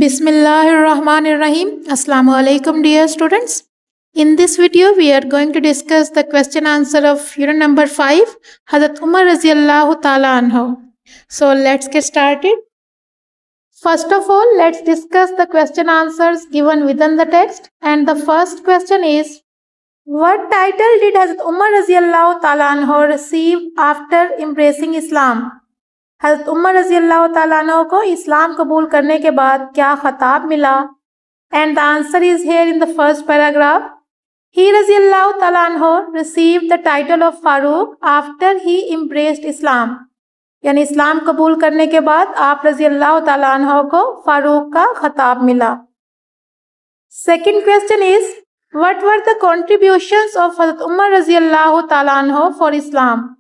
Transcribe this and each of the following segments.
Bismillahirrahmanirrahim. Assalamu alaikum, dear students. In this video, we are going to discuss the question answer of unit number 5, Hazrat Umar Raziyallahu Ta'ala Anhu. So let's get started. First of all, let's discuss the question answers given within the text. And the first question is, what title did Hazrat Umar Raziyallahu Ta'ala Anhu receive after embracing Islam? हज़रत Umar रज़ी अल्लाह ताला अन्हु को इस्लाम कबूल करने के बाद क्या खिताब मिला? And the answer is here in the first paragraph. He रज़ी अल्लाह ताला अन्हु received the title of Farooq after he embraced Islam. यानी इस्लाम कबूल करने के बाद आप रज़ी अल्लाह ताला अन्हु को फारूक का खिताब मिला. Second question is, what were the contributions of हज़रत उमर रज़ी अल्लाह ताला अन्हु फॉर इस्लाम?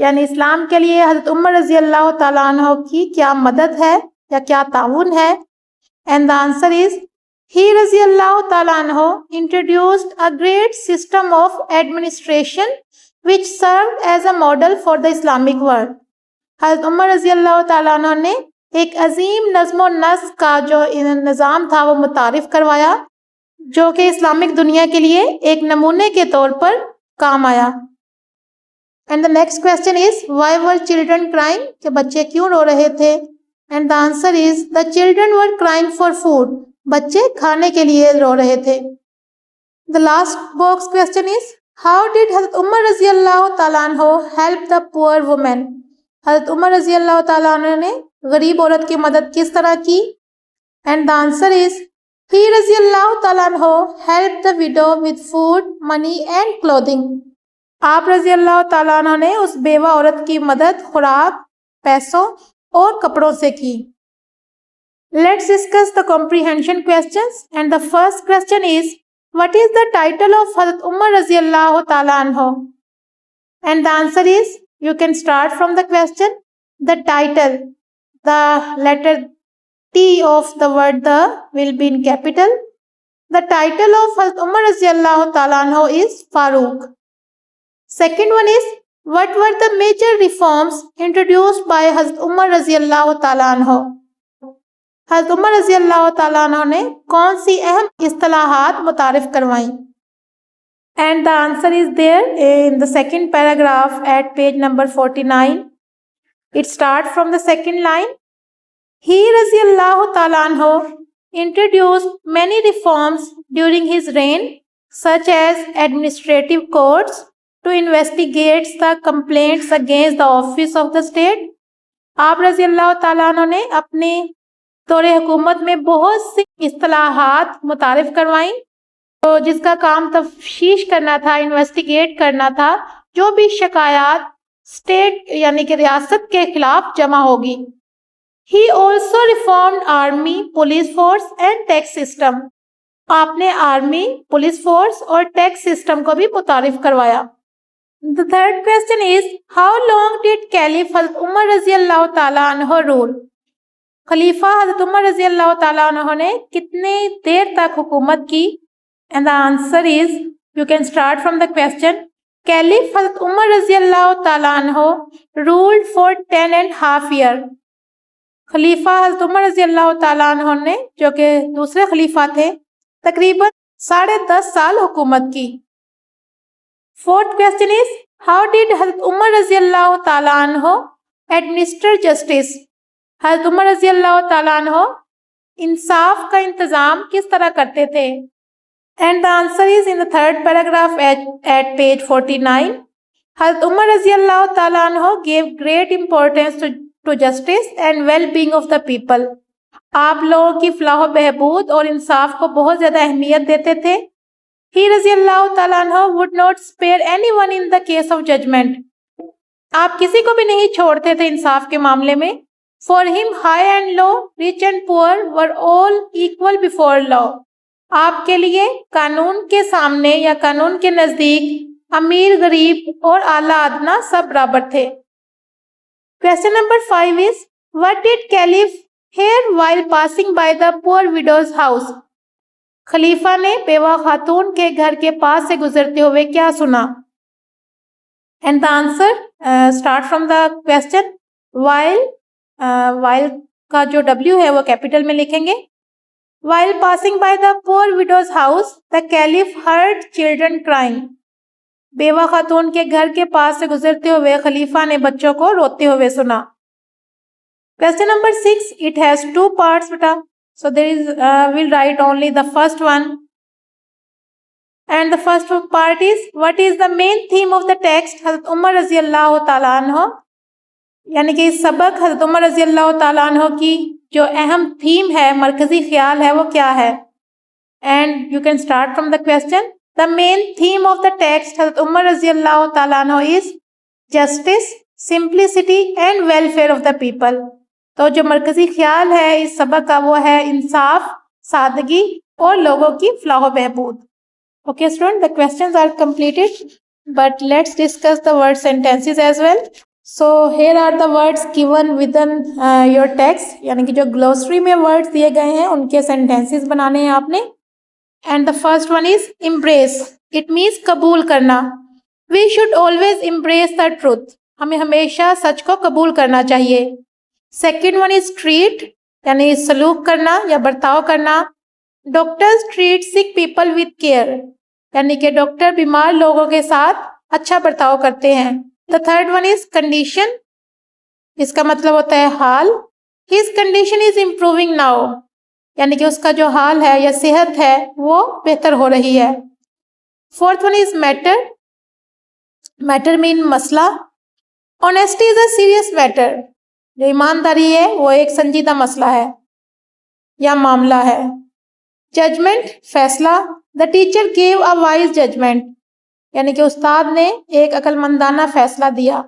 यानी इस्लाम के लिए हज़रत उमर रज़ी अल्लाह ताला अन्हु की क्या मदद है या क्या ताउन है? And the answer is, he रज़ी अल्लाह ताला अन्हु introduced a great system of administration which served as a model for the Islamic world. हज़रत उमर रज़ी अल्लाह ताला अन्हु ने एक अजीम नज़्म व नस्क का जो निज़ाम था वो मुतारिफ करवाया, जो कि इस्लामिक दुनिया के लिए एक नमूने के तौर पर काम आया. And the next question is, why were children crying? कि बच्चे क्यों रो रहे थे? And the answer is, the children were crying for food. बच्चे खाने के लिए रो रहे थे. The last box question is, how did हज़रत उमर रज़ी अल्लाह ताला अन्हु हेल्प द पुअर वुमेन? हज़रत उमर रज़ी अल्लाह ताला अन्हु ने गरीब औरत की मदद किस तरह की? And the answer is, he रज़ी अल्लाह ताला अन्हु help the widow with food, money and clothing. आप रज़ी अल्लाह ताला अन्हु ने उस बेवा औरत की मदद खुराक, पैसों और कपड़ों से की. Let's discuss the comprehension questions. And the first question is, what is the title of हज़रत उमर रज़ी अल्लाह ताला अन्हु? And the answer is, you can start from the question. The title, the letter T of the word the will be in capital. The title of Hazrat Umar Raziyallahu Ta'ala Anhu is Farooq. Second one is, what were the major reforms introduced by Hazrat Umar Raziyallahu Ta'ala Anhu? Hazrat Umar Raziyallahu Ta'ala Anhu ने कौन सी अहम इस्तिलाहात मुतारिफ करवाई? And the answer is there in the second paragraph at page number 49. It starts from the second line. He Raziyallahu Ta'ala Anhu introduced many reforms during his reign, such as administrative courts to investigate the complaints against the office of the state. आप रज़ियल्लाहु ताला अन्हु ने अपने दौरे हुकूमत में बहुत सी इस्तिलाहात मुतारिफ करवाई, तो जिसका काम तफ्तीश करना था, इन्वेस्टिगेट करना था जो भी शिकायत स्टेट यानी कि रियासत के खिलाफ जमा होगी. He also reformed army, police force and tax system. आपने आर्मी, पुलिस फोर्स और टैक्स सिस्टम को भी मुतारिफ करवाया. The third question is, how long did caliph हज़रत उमर रज़ी अल्लाह ताला अन्हु रूल? खलीफा हज़रत उमर रज़ी अल्लाह ताला अन्हु ने कितने देर तक हुकूमत की? And the answer is, you can start from the question. Caliph Hazrat Umar Raziyallahu Ta'ala Anhu ruled for 10.5 years. खलीफा हज़रत उमर रज़ियल्लाहु ताला अन्हु ने, जो कि दूसरे खलीफा थे, तकरीबन 10.5 साल हुकूमत की. Fourth question is, how did हज़रत उमर रज़ियल्लाहु ताला अन्हु एडमिनिस्टर जस्टिस? हज़रत उमर रज़ियल्लाहु ताला अन्हु इंसाफ का इंतज़ाम किस तरह करते थे? And the answer is in the third paragraph at page 49. Hazrat Umar Raziyallahu Ta'ala Anhu gave great importance to justice and well-being of the people. आप लोगों की फलाह बहबूद और इंसाफ को बहुत ज़्यादा अहमियत देते थे. He Raziyallahu Ta'ala Anhu would not spare anyone in the case of judgment. आप किसी को भी नहीं छोड़ते थे इंसाफ के मामले में. For him, high and low, rich and poor were all equal before law. आपके लिए कानून के सामने या कानून के नजदीक अमीर, गरीब और आला अदना सब बराबर थे. Question number 5 is, what did caliph hear while passing by the poor widow's house? खलीफा ने बेवा खातून के घर के पास से गुजरते हुए क्या सुना? And the answer, start from the question. While का जो W है वो कैपिटल में लिखेंगे. While passing by the poor widow's house, the caliph heard children crying. बेवा खातून के घर के पास से गुजरते हुए खलीफा ने बच्चों को रोते हुए सुना. Question number 6. It has 2 parts, beta. So there is we'll write only the first one. And the first part is, what is the main theme of the text? हज़रत उमर रज़ी अल्लाह ताला अन्हो, यानी कि इस सबक हज़रत उमर रज़ी अल्लाह ताला अन्हो की जो अहम थीम है, मरकजी ख्याल है, वो क्या है? And you can start from the question. The main theme of the text हज़रत उमर रज़ी अल्लाह ताला अन्हो is justice, simplicity and welfare of the people. तो जो मरकजी ख्याल है इस सबक का वो है इंसाफ, सादगी और लोगों की फलाह बहबूद. Okay student, the questions are completed, but let's discuss the word sentences as well. So here are the words given within your text, यानी कि जो glossary में words दिए गए हैं उनके sentences बनाने हैं आपने. And the first one is embrace. It means कबूल करना. We should always embrace the truth. हमें हमेशा सच को कबूल करना चाहिए. Second one is treat, यानी सलूक करना या बर्ताव करना. Doctors treat sick people with care, यानी कि डॉक्टर बीमार लोगों के साथ अच्छा बर्ताव करते हैं. The third one is condition. इसका मतलब होता है हाल. His condition is improving now, यानी कि उसका जो हाल है या सेहत है वो बेहतर हो रही है. Fourth one is matter. Matter mean मसला. Honesty is a serious matter. जो ईमानदारी है वो एक संजीदा मसला है या मामला है. जजमेंट, फैसला. The teacher gave a wise judgement, यानी कि उस्ताद ने एक अक्लमंदाना फैसला दिया.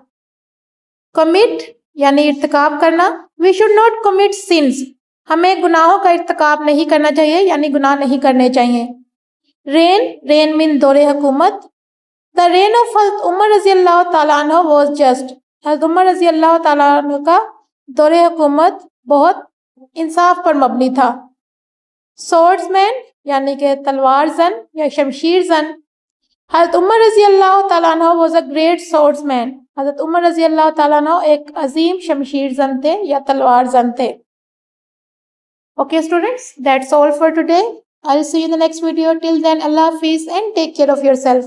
कमिट यानी इर्तिकाब करना. We should not commit sins, हमें गुनाहों का इर्तिकाब नहीं करना चाहिए यानी गुनाह नहीं करने चाहिए. रेन, रेन मीन दौरे हुकूमत. द रेन ऑफ हज़रत उमर रज़ी अल्लाह ताला अन्हु वाज जस्ट, हज़रत उमर रज़ी अल्लाह ताला अन्हु का दौरे हुकूमत बहुत इंसाफ पर मबनी था. Swordsman यानी कि तलवार जन या शमशीर जन. हज़रत उमर रज़ी अल्लाह ताला अन्हु वाज अ ग्रेट swordsman. हज़रत उमर रज़ी अल्लाह ताला अन्हु एक अजीम शमशीर जन थे या तलवार जन थे. Okay students, that's all for today. I'll see you in the next video. Till then, Allah Hafiz and take care of yourself.